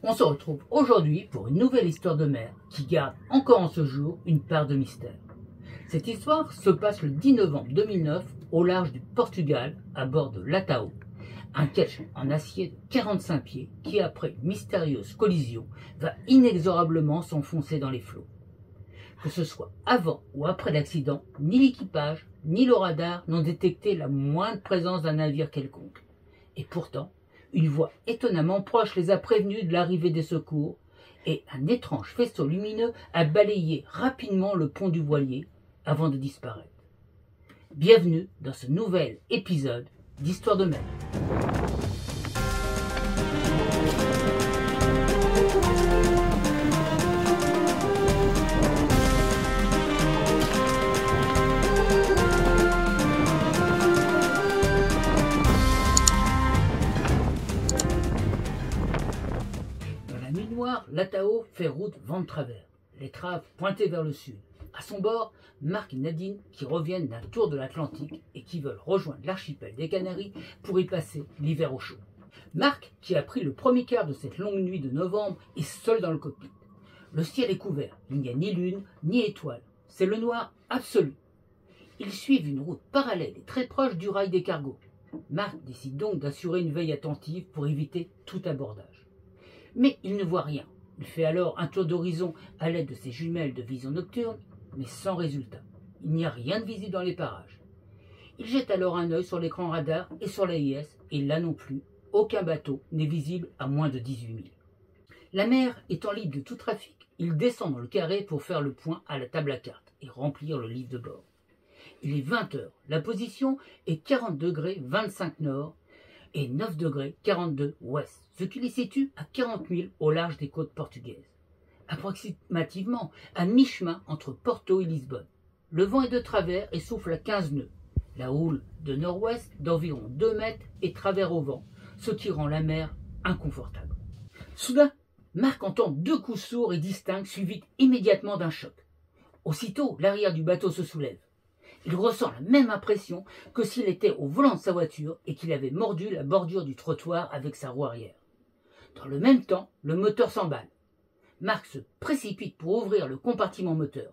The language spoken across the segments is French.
On se retrouve aujourd'hui pour une nouvelle histoire de mer qui garde encore en ce jour une part de mystère. Cette histoire se passe le 10 novembre 2009 au large du Portugal à bord de l'Atao, un ketch en acier de 45 pieds qui, après une mystérieuse collision, va inexorablement s'enfoncer dans les flots. Que ce soit avant ou après l'accident, ni l'équipage ni le radar n'ont détecté la moindre présence d'un navire quelconque. Et pourtant, une voix étonnamment proche les a prévenus de l'arrivée des secours, et un étrange faisceau lumineux a balayé rapidement le pont du voilier avant de disparaître. Bienvenue dans ce nouvel épisode d'Histoire de mer. L'Atao fait route vent de travers, l'étrave pointée vers le sud. À son bord, Marc et Nadine qui reviennent d'un tour de l'Atlantique et qui veulent rejoindre l'archipel des Canaries pour y passer l'hiver au chaud. Marc, qui a pris le premier quart de cette longue nuit de novembre, est seul dans le cockpit. Le ciel est couvert, il n'y a ni lune ni étoile, c'est le noir absolu. Ils suivent une route parallèle et très proche du rail des cargos. Marc décide donc d'assurer une veille attentive pour éviter tout abordage. Mais il ne voit rien. Il fait alors un tour d'horizon à l'aide de ses jumelles de vision nocturne, mais sans résultat. Il n'y a rien de visible dans les parages. Il jette alors un œil sur l'écran radar et sur l'AIS, et là non plus, aucun bateau n'est visible à moins de 18 000. La mer étant libre de tout trafic, il descend dans le carré pour faire le point à la table à cartes et remplir le livre de bord. Il est 20 heures. La position est 40 degrés 25 nord et 9 degrés 42 ouest, ce qui les situe à 40 000 au large des côtes portugaises, approximativement à mi-chemin entre Porto et Lisbonne. Le vent est de travers et souffle à 15 nœuds. La houle de nord-ouest d'environ 2 mètres est travers au vent, ce qui rend la mer inconfortable. Soudain, Marc entend 2 coups sourds et distincts suivis immédiatement d'un choc. Aussitôt, l'arrière du bateau se soulève. Il ressent la même impression que s'il était au volant de sa voiture et qu'il avait mordu la bordure du trottoir avec sa roue arrière. Dans le même temps, le moteur s'emballe. Marc se précipite pour ouvrir le compartiment moteur.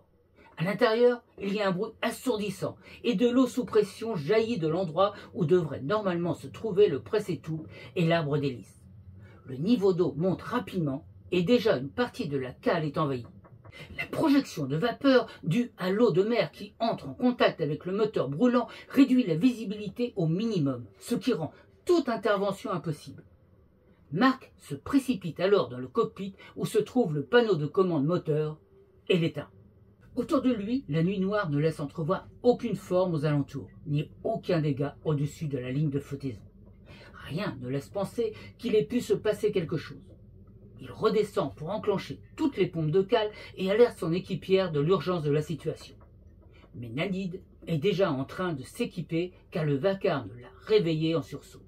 À l'intérieur, il y a un bruit assourdissant et de l'eau sous pression jaillit de l'endroit où devrait normalement se trouver le presse-étoupe et l'arbre d'hélice. Le niveau d'eau monte rapidement et déjà une partie de la cale est envahie. La projection de vapeur due à l'eau de mer qui entre en contact avec le moteur brûlant réduit la visibilité au minimum, ce qui rend toute intervention impossible. Marc se précipite alors dans le cockpit où se trouve le panneau de commande moteur et l'éteint. Autour de lui, la nuit noire ne laisse entrevoir aucune forme aux alentours, ni aucun dégât au-dessus de la ligne de flottaison. Rien ne laisse penser qu'il ait pu se passer quelque chose. Il redescend pour enclencher toutes les pompes de cale et alerte son équipière de l'urgence de la situation. Mais Nadine est déjà en train de s'équiper car le vacarme l'a réveillée en sursaut.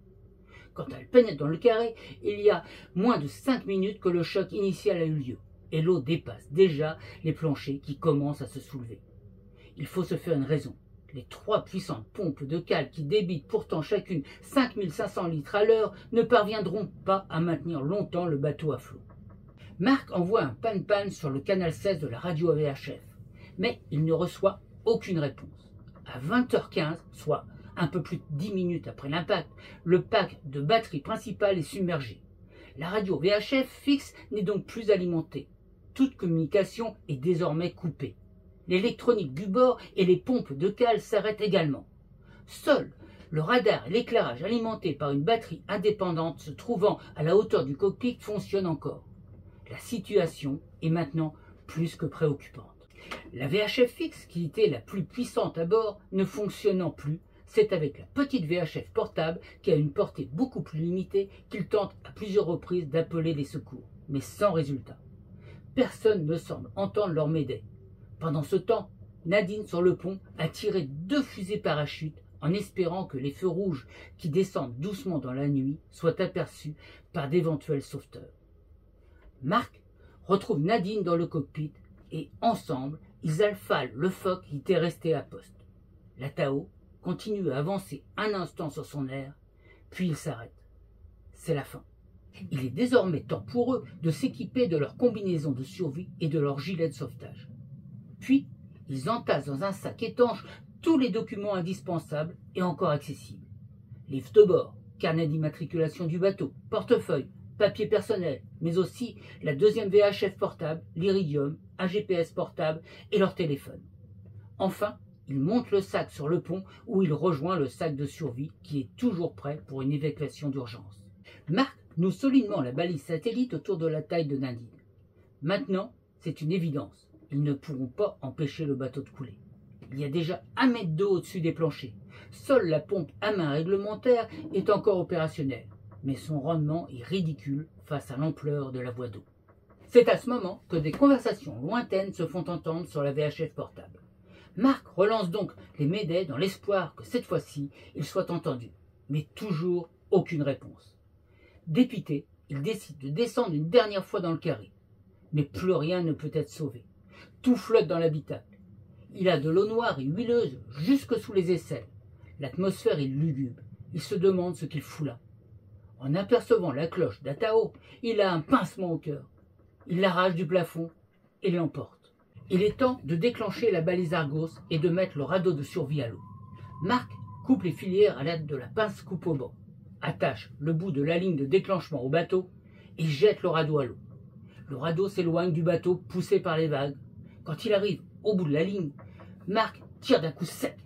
Quand elle pénètre dans le carré, il y a moins de 5 minutes que le choc initial a eu lieu et l'eau dépasse déjà les planchers qui commencent à se soulever. Il faut se faire une raison. Les 3 puissantes pompes de cale qui débitent pourtant chacune 5500 litres à l'heure ne parviendront pas à maintenir longtemps le bateau à flot. Marc envoie un pan-pan sur le canal 16 de la radio VHF, mais il ne reçoit aucune réponse. À 20h15, soit un peu plus de 10 minutes après l'impact, le pack de batterie principale est submergé. La radio VHF fixe n'est donc plus alimentée. Toute communication est désormais coupée. L'électronique du bord et les pompes de cale s'arrêtent également. Seuls le radar et l'éclairage alimenté par une batterie indépendante se trouvant à la hauteur du cockpit fonctionnent encore. La situation est maintenant plus que préoccupante. La VHF fixe, qui était la plus puissante à bord, ne fonctionnant plus, c'est avec la petite VHF portable qui a une portée beaucoup plus limitée qu'il tente à plusieurs reprises d'appeler les secours, mais sans résultat. Personne ne semble entendre leur médaille. Pendant ce temps, Nadine, sur le pont, a tiré 2 fusées parachutes en espérant que les feux rouges qui descendent doucement dans la nuit soient aperçus par d'éventuels sauveteurs. Marc retrouve Nadine dans le cockpit et ensemble, ils affalent le phoque qui était resté à poste. L'Atao continue à avancer un instant sur son air, puis il s'arrête. C'est la fin. Il est désormais temps pour eux de s'équiper de leur combinaison de survie et de leur gilet de sauvetage. Puis, ils entassent dans un sac étanche tous les documents indispensables et encore accessibles. Livre de bord, carnet d'immatriculation du bateau, portefeuille, papier personnel, mais aussi la deuxième VHF portable, l'Iridium, un GPS portable et leur téléphone. Enfin, il monte le sac sur le pont où il rejoint le sac de survie qui est toujours prêt pour une évacuation d'urgence. Marc noue solidement la balise satellite autour de la taille de Nadine. Maintenant, c'est une évidence. Ils ne pourront pas empêcher le bateau de couler. Il y a déjà 1 mètre d'eau au-dessus des planchers. Seule la pompe à main réglementaire est encore opérationnelle, mais son rendement est ridicule face à l'ampleur de la voie d'eau. C'est à ce moment que des conversations lointaines se font entendre sur la VHF portable. Marc relance donc les Mayday dans l'espoir que cette fois-ci, il soit entendu, mais toujours aucune réponse. Dépité, il décide de descendre une dernière fois dans le carré. Mais plus rien ne peut être sauvé. Tout flotte dans l'habitacle. Il a de l'eau noire et huileuse jusque sous les aisselles. L'atmosphère est lugubre. Il se demande ce qu'il fout là. En apercevant la cloche d'Atao, il a un pincement au cœur. Il l'arrache du plafond et l'emporte. Il est temps de déclencher la balise Argos et de mettre le radeau de survie à l'eau. Marc coupe les filières à l'aide de la pince coupe au banc, attache le bout de la ligne de déclenchement au bateau et jette le radeau à l'eau. Le radeau s'éloigne du bateau poussé par les vagues. Quand il arrive au bout de la ligne, Marc tire d'un coup sec,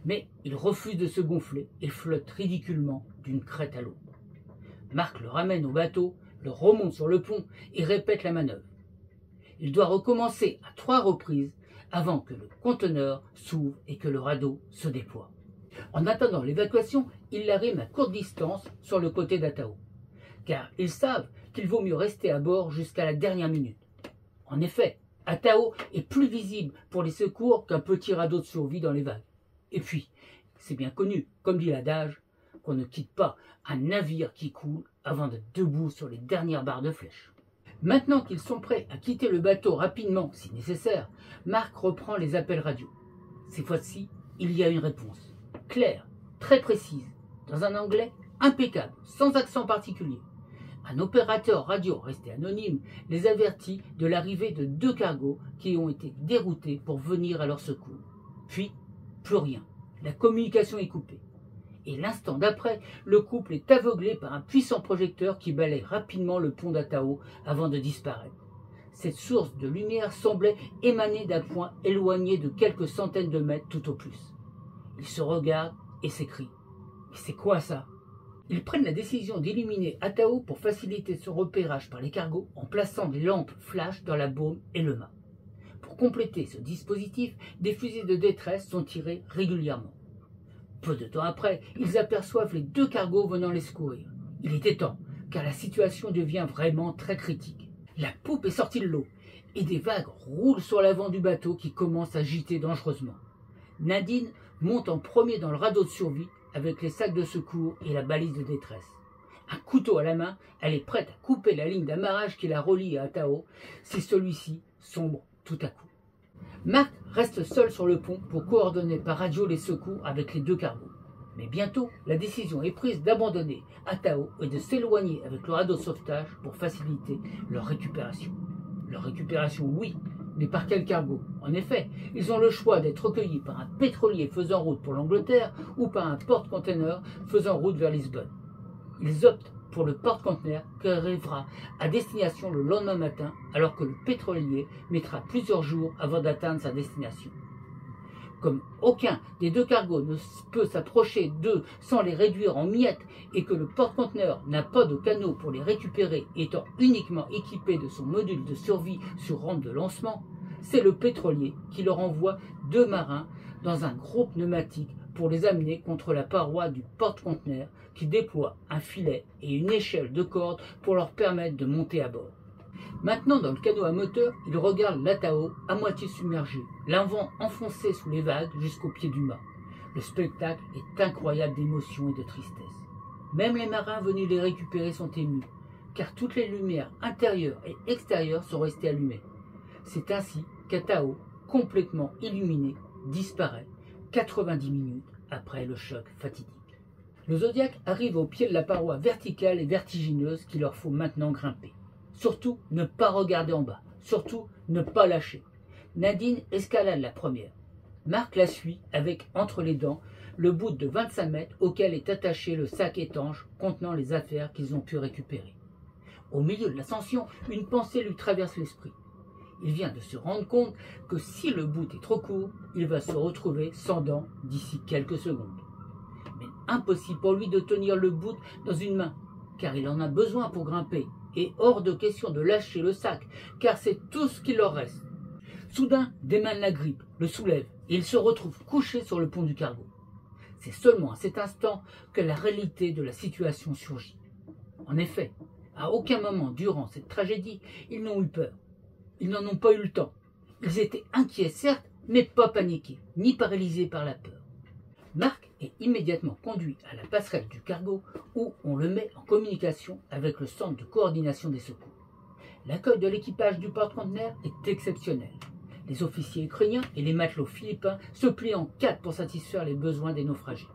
mais il refuse de se gonfler et flotte ridiculement d'une crête à l'autre. Marc le ramène au bateau, le remonte sur le pont et répète la manœuvre. Il doit recommencer à 3 reprises avant que le conteneur s'ouvre et que le radeau se déploie. En attendant l'évacuation, ils l'arriment à courte distance sur le côté d'Atao, car ils savent qu'il vaut mieux rester à bord jusqu'à la dernière minute. En effet, Atao est plus visible pour les secours qu'un petit radeau de survie dans les vagues. Et puis, c'est bien connu, comme dit l'adage, qu'on ne quitte pas un navire qui coule avant d'être debout sur les dernières barres de flèche. Maintenant qu'ils sont prêts à quitter le bateau rapidement, si nécessaire, Marc reprend les appels radio. Cette fois-ci, il y a une réponse. Claire, très précise, dans un anglais impeccable, sans accent particulier. Un opérateur radio resté anonyme les avertit de l'arrivée de 2 cargos qui ont été déroutés pour venir à leur secours. Puis, plus rien. La communication est coupée. Et l'instant d'après, le couple est aveuglé par un puissant projecteur qui balaye rapidement le pont d'Atao avant de disparaître. Cette source de lumière semblait émaner d'un point éloigné de quelques centaines de mètres tout au plus. Ils se regardent et s'écrient. « Mais c'est quoi ça ?» Ils prennent la décision d'illuminer Atao pour faciliter son repérage par les cargos en plaçant des lampes flash dans la baume et le mât. Pour compléter ce dispositif, des fusées de détresse sont tirées régulièrement. Peu de temps après, ils aperçoivent les 2 cargos venant les secourir. Il était temps, car la situation devient vraiment très critique. La poupe est sortie de l'eau, et des vagues roulent sur l'avant du bateau qui commence à gîter dangereusement. Nadine monte en premier dans le radeau de survie avec les sacs de secours et la balise de détresse. Un couteau à la main, elle est prête à couper la ligne d'amarrage qui la relie à Atao si celui-ci sombre tout à coup. Marc reste seul sur le pont pour coordonner par radio les secours avec les 2 cargos. Mais bientôt, la décision est prise d'abandonner Atao et de s'éloigner avec le radeau de sauvetage pour faciliter leur récupération. Leur récupération, oui, mais par quel cargo? En effet, ils ont le choix d'être recueillis par un pétrolier faisant route pour l'Angleterre ou par un porte-container faisant route vers Lisbonne. Ils optent pour le porte-conteneur qui arrivera à destination le lendemain matin, alors que le pétrolier mettra plusieurs jours avant d'atteindre sa destination. Comme aucun des 2 cargos ne peut s'approcher d'eux sans les réduire en miettes et que le porte-conteneur n'a pas de canot pour les récupérer étant uniquement équipé de son module de survie sur rampe de lancement, c'est le pétrolier qui leur envoie 2 marins dans un gros pneumatique pour les amener contre la paroi du porte-conteneur qui déploie un filet et une échelle de corde pour leur permettre de monter à bord. Maintenant, dans le canot à moteur, ils regardent l'Atao à moitié submergé, l'avant enfoncé sous les vagues jusqu'au pied du mât. Le spectacle est incroyable d'émotion et de tristesse. Même les marins venus les récupérer sont émus, car toutes les lumières intérieures et extérieures sont restées allumées. C'est ainsi qu'Atao, complètement illuminé, disparaît 90 minutes après le choc fatidique. Le Zodiac arrive au pied de la paroi verticale et vertigineuse qu'il leur faut maintenant grimper. Surtout, ne pas regarder en bas. Surtout, ne pas lâcher. Nadine escalade la première. Marc la suit avec, entre les dents, le bout de 25 mètres auquel est attaché le sac étanche contenant les affaires qu'ils ont pu récupérer. Au milieu de l'ascension, une pensée lui traverse l'esprit. Il vient de se rendre compte que si le bout est trop court, il va se retrouver sans dents d'ici quelques secondes. Mais impossible pour lui de tenir le bout dans une main, car il en a besoin pour grimper, et hors de question de lâcher le sac, car c'est tout ce qu'il leur reste. Soudain, des mains la grippent, le soulèvent, et il se retrouve couché sur le pont du cargo. C'est seulement à cet instant que la réalité de la situation surgit. En effet, à aucun moment durant cette tragédie, ils n'ont eu peur. Ils n'en ont pas eu le temps. Ils étaient inquiets, certes, mais pas paniqués, ni paralysés par la peur. Marc est immédiatement conduit à la passerelle du cargo où on le met en communication avec le centre de coordination des secours. L'accueil de l'équipage du porte-conteneurs est exceptionnel. Les officiers ukrainiens et les matelots philippins se plient en quatre pour satisfaire les besoins des naufragés.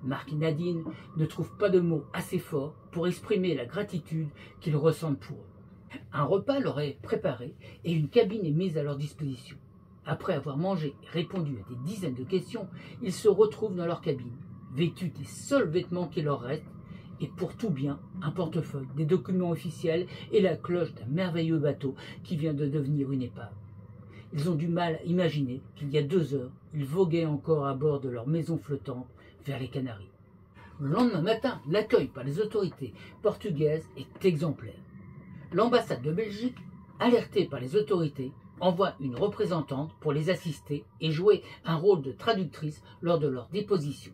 Marc et Nadine ne trouvent pas de mots assez forts pour exprimer la gratitude qu'ils ressentent pour eux. Un repas leur est préparé et une cabine est mise à leur disposition. Après avoir mangé et répondu à des dizaines de questions, ils se retrouvent dans leur cabine, vêtus des seuls vêtements qui leur restent, et pour tout bien, un portefeuille, des documents officiels et la cloche d'un merveilleux bateau qui vient de devenir une épave. Ils ont du mal à imaginer qu'il y a 2 heures, ils voguaient encore à bord de leur maison flottante vers les Canaries. Le lendemain matin, l'accueil par les autorités portugaises est exemplaire. L'ambassade de Belgique, alertée par les autorités, envoie une représentante pour les assister et jouer un rôle de traductrice lors de leur déposition.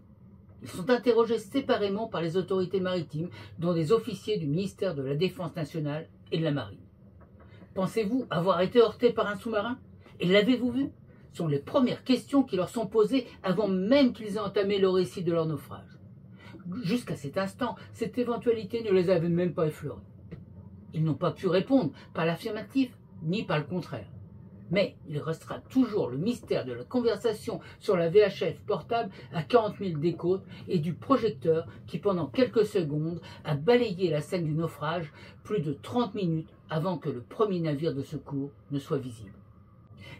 Ils sont interrogés séparément par les autorités maritimes, dont des officiers du ministère de la Défense nationale et de la Marine. Pensez-vous avoir été heurté par un sous-marin? Et l'avez-vous vu? Ce sont les premières questions qui leur sont posées avant même qu'ils aient entamé le récit de leur naufrage. Jusqu'à cet instant, cette éventualité ne les avait même pas effleurés. Ils n'ont pas pu répondre par l'affirmatif ni par le contraire. Mais il restera toujours le mystère de la conversation sur la VHF portable à 40 000 des côtes et du projecteur qui, pendant quelques secondes, a balayé la scène du naufrage plus de 30 minutes avant que le premier navire de secours ne soit visible.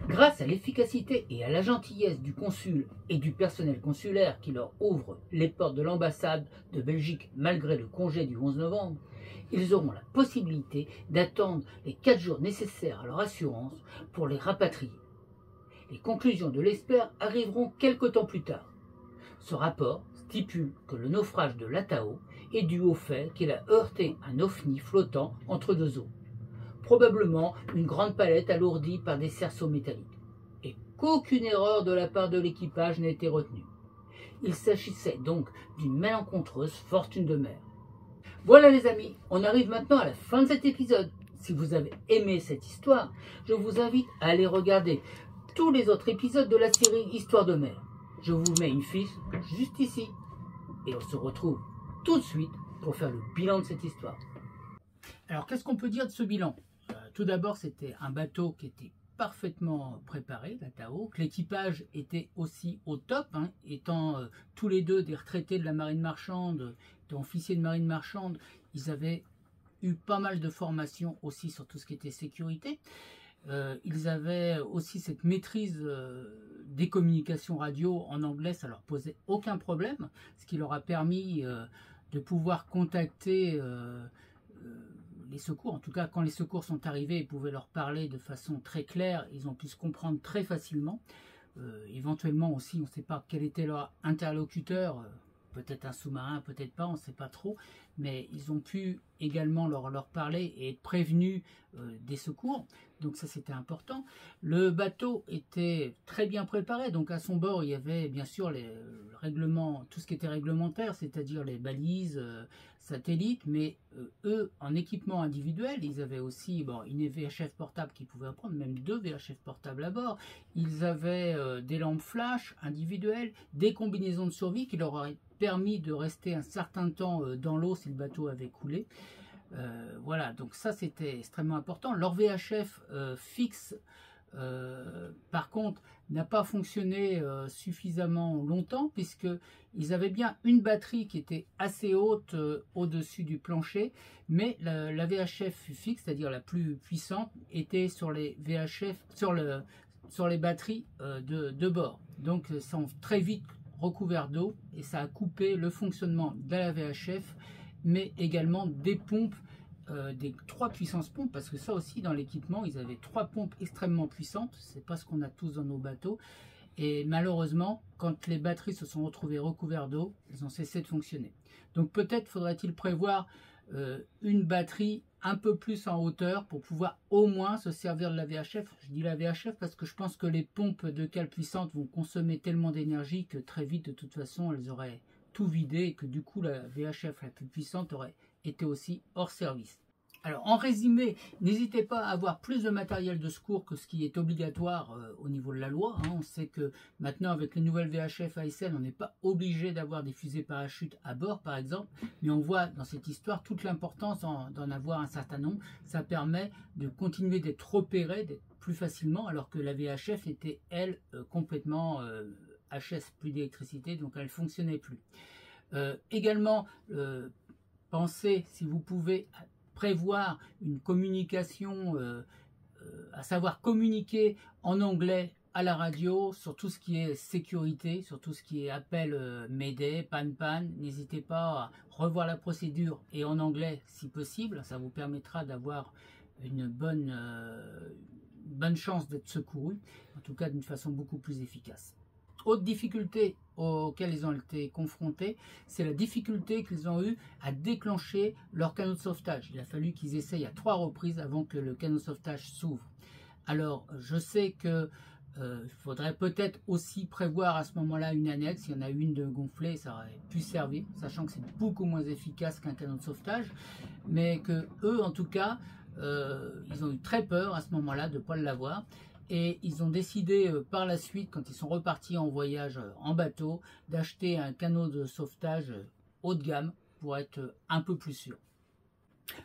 Grâce à l'efficacité et à la gentillesse du consul et du personnel consulaire qui leur ouvre les portes de l'ambassade de Belgique malgré le congé du 11 novembre, ils auront la possibilité d'attendre les 4 jours nécessaires à leur assurance pour les rapatrier. Les conclusions de l'expert arriveront quelque temps plus tard. Ce rapport stipule que le naufrage de l'Atao est dû au fait qu'il a heurté un ovni flottant entre 2 eaux, probablement une grande palette alourdie par des cerceaux métalliques, et qu'aucune erreur de la part de l'équipage n'a été retenue. Il s'agissait donc d'une malencontreuse fortune de mer. Voilà les amis, on arrive maintenant à la fin de cet épisode. Si vous avez aimé cette histoire, je vous invite à aller regarder tous les autres épisodes de la série Histoire de mer. Je vous mets une fiche juste ici. Et on se retrouve tout de suite pour faire le bilan de cette histoire. Alors qu'est-ce qu'on peut dire de ce bilan? Tout d'abord, c'était un bateau qui était parfaitement préparé, la Tao, que l'équipage était aussi au top, étant tous les deux des retraités de la marine marchande, des officiers de marine marchande, ils avaient eu pas mal de formations aussi sur tout ce qui était sécurité. Ils avaient aussi cette maîtrise des communications radio en anglais, ça leur posait aucun problème, ce qui leur a permis de pouvoir contacter les secours. En tout cas, quand les secours sont arrivés, ils pouvaient leur parler de façon très claire, ils ont pu se comprendre très facilement. Éventuellement aussi, on ne sait pas quel était leur interlocuteur, peut-être un sous-marin, peut-être pas, on ne sait pas trop, mais ils ont pu également leur parler et être prévenus des secours, donc ça c'était important. Le bateau était très bien préparé, donc à son bord il y avait bien sûr le règlement, tout ce qui était réglementaire, c'est-à-dire les balises, satellites, mais eux en équipement individuel, ils avaient aussi une VHF portable qu'ils pouvaient prendre, même 2 VHF portables à bord, ils avaient des lampes flash individuelles, des combinaisons de survie qui leur auraient permis de rester un certain temps dans l'eau si le bateau avait coulé. Voilà, donc ça c'était extrêmement important. Leur VHF fixe par contre, n'a pas fonctionné suffisamment longtemps, puisqu'ils avaient bien une batterie qui était assez haute au-dessus du plancher, mais la VHF fixe, c'est-à-dire la plus puissante, était sur les VHF, sur les batteries de bord. Donc, ça a très vite recouvert d'eau et ça a coupé le fonctionnement de la VHF, mais également des pompes, des 3 puissances pompes, parce que ça aussi dans l'équipement ils avaient 3 pompes extrêmement puissantes, c'est pas ce qu'on a tous dans nos bateaux, et malheureusement quand les batteries se sont retrouvées recouvertes d'eau, elles ont cessé de fonctionner. Donc peut-être faudrait-il prévoir une batterie un peu plus en hauteur pour pouvoir au moins se servir de la VHF. Je dis la VHF parce que je pense que les pompes de cale puissantes vont consommer tellement d'énergie que très vite de toute façon elles auraient tout vidé et que du coup la VHF la plus puissante aurait été aussi hors service. Alors en résumé, n'hésitez pas à avoir plus de matériel de secours que ce qui est obligatoire au niveau de la loi. On sait que maintenant avec les nouvelles VHF ASL, on n'est pas obligé d'avoir des fusées parachutes à bord par exemple, mais on voit dans cette histoire toute l'importance d'en avoir un certain nombre. Ça permet de continuer d'être repéré, d'être plus facilement, alors que la VHF était elle complètement HS, plus d'électricité, donc elle ne fonctionnait plus. Également, pensez si vous pouvez prévoir une communication, à savoir communiquer en anglais à la radio sur tout ce qui est sécurité, sur tout ce qui est appel Mayday, pan. N'hésitez pas à revoir la procédure et en anglais si possible, ça vous permettra d'avoir une bonne chance d'être secouru, en tout cas d'une façon beaucoup plus efficace. Autre difficulté auxquelles ils ont été confrontés, c'est la difficulté qu'ils ont eu à déclencher leur canot de sauvetage. Il a fallu qu'ils essayent à 3 reprises avant que le canot de sauvetage s'ouvre. Alors, je sais que faudrait peut-être aussi prévoir à ce moment-là une annexe. Il y en a une de gonflée, ça aurait pu servir, sachant que c'est beaucoup moins efficace qu'un canot de sauvetage, mais que eux, en tout cas, ils ont eu très peur à ce moment-là de ne pas l'avoir. Et ils ont décidé par la suite, quand ils sont repartis en voyage en bateau, d'acheter un canot de sauvetage haut de gamme pour être un peu plus sûr.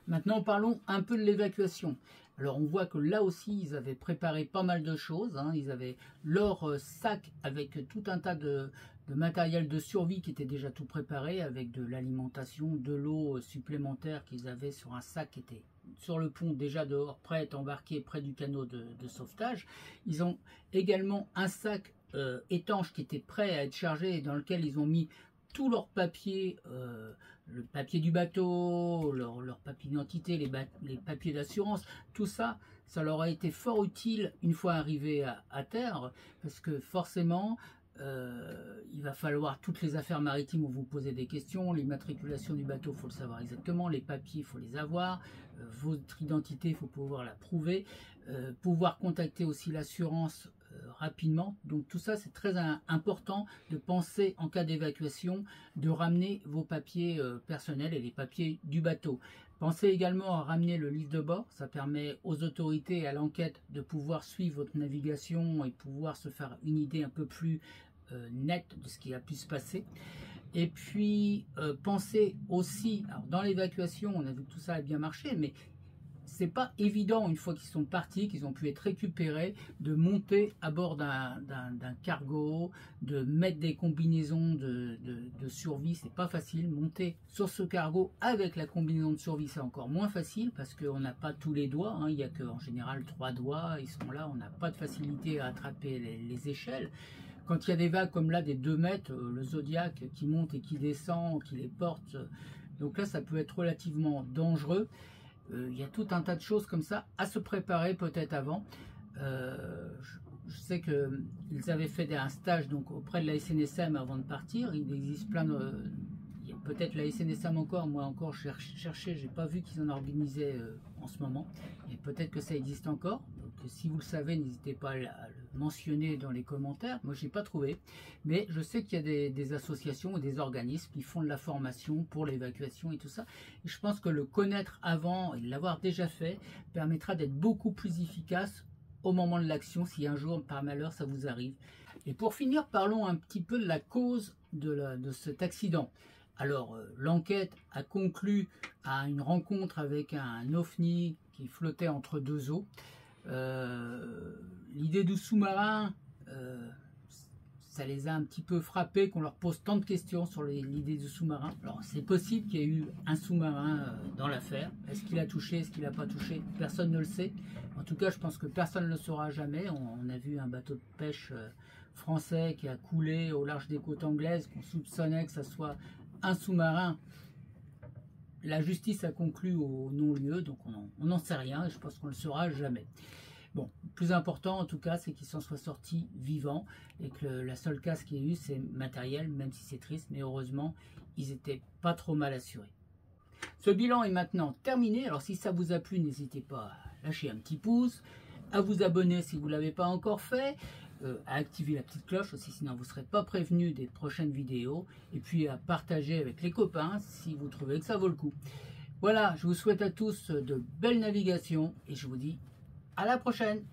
Maintenant, parlons un peu de l'évacuation. Alors, on voit que là aussi, ils avaient préparé pas mal de choses. Ils avaient leur sac avec tout un tas de matériel de survie qui était déjà tout préparé, avec de l'alimentation, de l'eau supplémentaire qu'ils avaient sur un sac qui était sur le pont déjà dehors, prêt à être embarqué près du canot de sauvetage. Ils ont également un sac étanche qui était prêt à être chargé et dans lequel ils ont mis tous leurs papiers, le papier du bateau, leur papier d'identité, les papiers d'assurance, tout ça, ça leur a été fort utile une fois arrivés à terre, parce que forcément, il va falloir toutes les affaires maritimes vont vous poser des questions, l'immatriculation du bateau, il faut le savoir exactement, les papiers, il faut les avoir, votre identité, il faut pouvoir la prouver, pouvoir contacter aussi l'assurance rapidement. Donc tout ça, c'est très important de penser en cas d'évacuation, de ramener vos papiers personnels et les papiers du bateau. Pensez également à ramener le livre de bord, ça permet aux autorités et à l'enquête de pouvoir suivre votre navigation et pouvoir se faire une idée un peu plus nette de ce qui a pu se passer. Et puis pensez aussi, alors dans l'évacuation, on a vu que tout ça a bien marché, mais c'est pas évident une fois qu'ils sont partis, qu'ils ont pu être récupérés, de monter à bord d'un cargo, de mettre des combinaisons de survie, c'est pas facile. Monter sur ce cargo avec la combinaison de survie, c'est encore moins facile parce qu'on n'a pas tous les doigts, il n'y a qu'en général 3 doigts, ils sont là, on n'a pas de facilité à attraper les échelles. Quand il y a des vagues comme là, des 2 mètres, le Zodiac qui monte et qui descend, qui les porte, donc là ça peut être relativement dangereux. Il y a tout un tas de choses comme ça à se préparer peut-être avant. Je sais qu'ils avaient fait un stage donc auprès de la SNSM avant de partir. Il existe plein de... Peut-être la SNSM encore, moi encore je cherchais, j'ai pas vu qu'ils en organisaient en ce moment. Et peut-être que ça existe encore. Donc si vous le savez, n'hésitez pas à le mentionner dans les commentaires. Moi j'ai pas trouvé. Mais je sais qu'il y a des associations et des organismes qui font de la formation pour l'évacuation et tout ça. Et je pense que le connaître avant et l'avoir déjà fait permettra d'être beaucoup plus efficace au moment de l'action si un jour par malheur ça vous arrive. Et pour finir, parlons un petit peu de la cause de cet accident. Alors, l'enquête a conclu à une rencontre avec un ovni qui flottait entre 2 eaux. L'idée du sous-marin, ça les a un petit peu frappés qu'on leur pose tant de questions sur l'idée du sous-marin. Alors c'est possible qu'il y ait eu un sous-marin dans l'affaire. Est-ce qu'il a touché, est-ce qu'il n'a pas touché? Personne ne le sait. En tout cas, je pense que personne ne le saura jamais. On a vu un bateau de pêche français qui a coulé au large des côtes anglaises, qu'on soupçonnait que ça soit un sous-marin. La justice a conclu au non-lieu, donc on n'en sait rien et je pense qu'on ne le saura jamais. Bon, le plus important en tout cas, c'est qu'ils s'en soient sortis vivants et que la seule casse qu'il y a eu, c'est matériel, même si c'est triste, mais heureusement, ils n'étaient pas trop mal assurés. Ce bilan est maintenant terminé, alors si ça vous a plu, n'hésitez pas à lâcher un petit pouce, à vous abonner si vous ne l'avez pas encore fait, à activer la petite cloche aussi, sinon vous ne serez pas prévenu des prochaines vidéos, et puis à partager avec les copains si vous trouvez que ça vaut le coup. Voilà, je vous souhaite à tous de belles navigations et je vous dis à la prochaine!